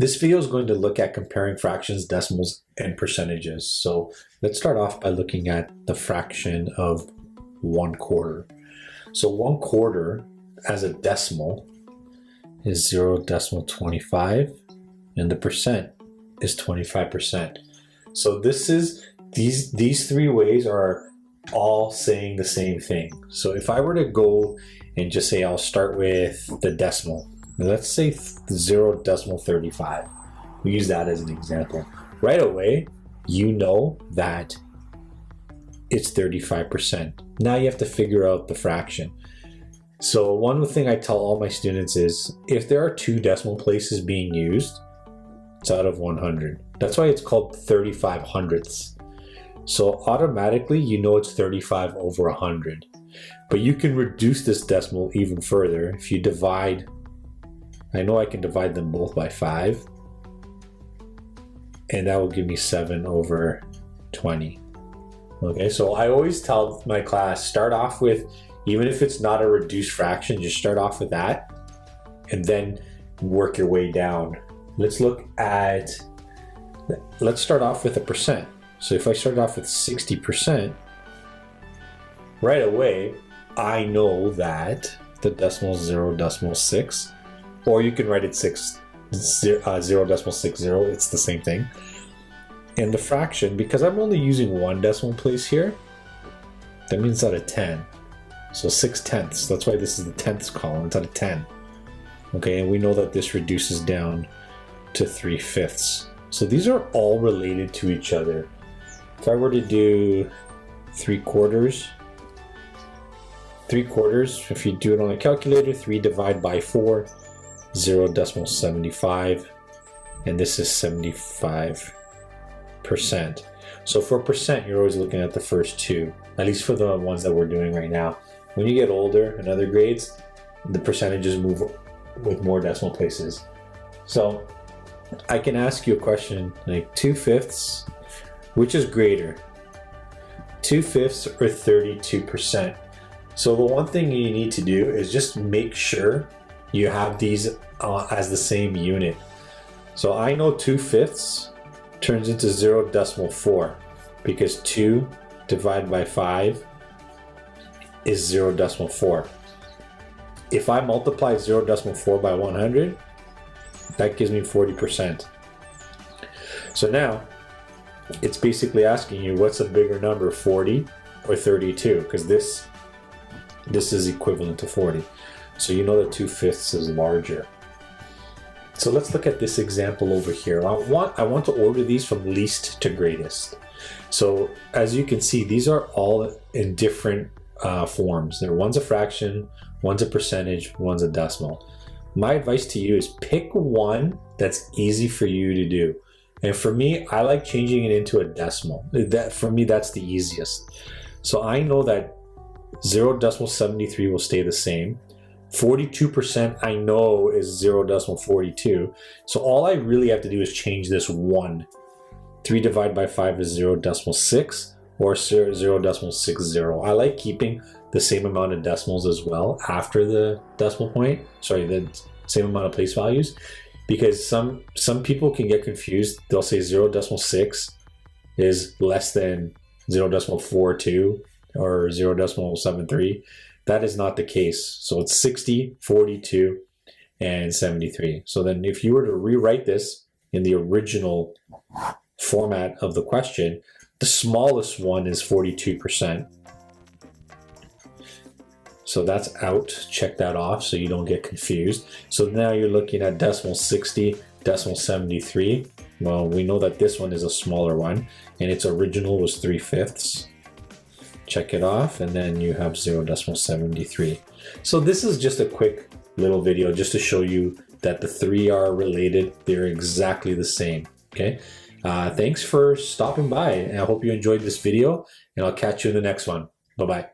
This video is going to look at comparing fractions, decimals, and percentages. So let's start off by looking at the fraction of 1/4. So 1/4 as a decimal is 0.25, and the percent is 25%. So these three ways are all saying the same thing. So if I were to go and just say I'll start with the decimal, let's say 0.35. We use that as an example. Right away, you know that it's 35%. Now you have to figure out the fraction. So one thing I tell all my students is if there are 2 decimal places being used, it's out of 100. That's why it's called 35 hundredths. So automatically you know it's 35 over 100. But you can reduce this decimal even further if you divide. I know I can divide them both by 5, and that will give me 7 over 20. Okay, so I always tell my class, start off with, even if it's not a reduced fraction, just start off with that and then work your way down. Let's start off with a percent. So if I start off with 60%, right away, I know that the decimal is 0.6, or you can write it 0.60, it's the same thing. And the fraction, because I'm only using one decimal place here, that means it's out of 10. So 6/10, that's why this is the 10ths column, it's out of 10. Okay, and we know that this reduces down to 3/5. So these are all related to each other. If I were to do 3/4, if you do it on a calculator, 3 divided by 4, 0.75, and this is 75%. So for percent, you're always looking at the first 2, at least for the ones that we're doing right now. When you get older in other grades, the percentages move with more decimal places. So I can ask you a question like 2/5, which is greater, 2/5 or 32%? So the one thing you need to do is just make sure you have these as the same unit. So I know 2/5 turns into 0.4 because 2 divided by 5 is 0.4. If I multiply 0.4 by 100, that gives me 40%. So now it's basically asking you what's a bigger number, 40 or 32, because this is equivalent to 40. So you know that 2/5 is larger. So let's look at this example over here. I want to order these from least to greatest. So as you can see, these are all in different forms. One's a fraction, one's a percentage, one's a decimal. My advice to you is pick one that's easy for you to do. And for me, I like changing it into a decimal. For me, that's the easiest. So I know that 0.73 will stay the same. 42% I know is 0.42. So all I really have to do is change this 1. 3 divided by 5 is 0.6 or 0.60. I like keeping the same amount of decimals as well after the decimal point. Sorry, the same amount of place values, because some people can get confused. They'll say 0.6 is less than 0.42 or 0.73. That is not the case. So it's 60, 42, and 73. So then if you were to rewrite this in the original format of the question, the smallest one is 42%. So that's out. Check that off so you don't get confused. So now you're looking at decimal 60, decimal 73. Well, we know that this one is a smaller one, and its original was 3/5. Check it off, and then you have 0.73. So this is just a quick little video just to show you that the 3 are related. They're exactly the same. Okay. Thanks for stopping by, and I hope you enjoyed this video, and I'll catch you in the next one. Bye-bye.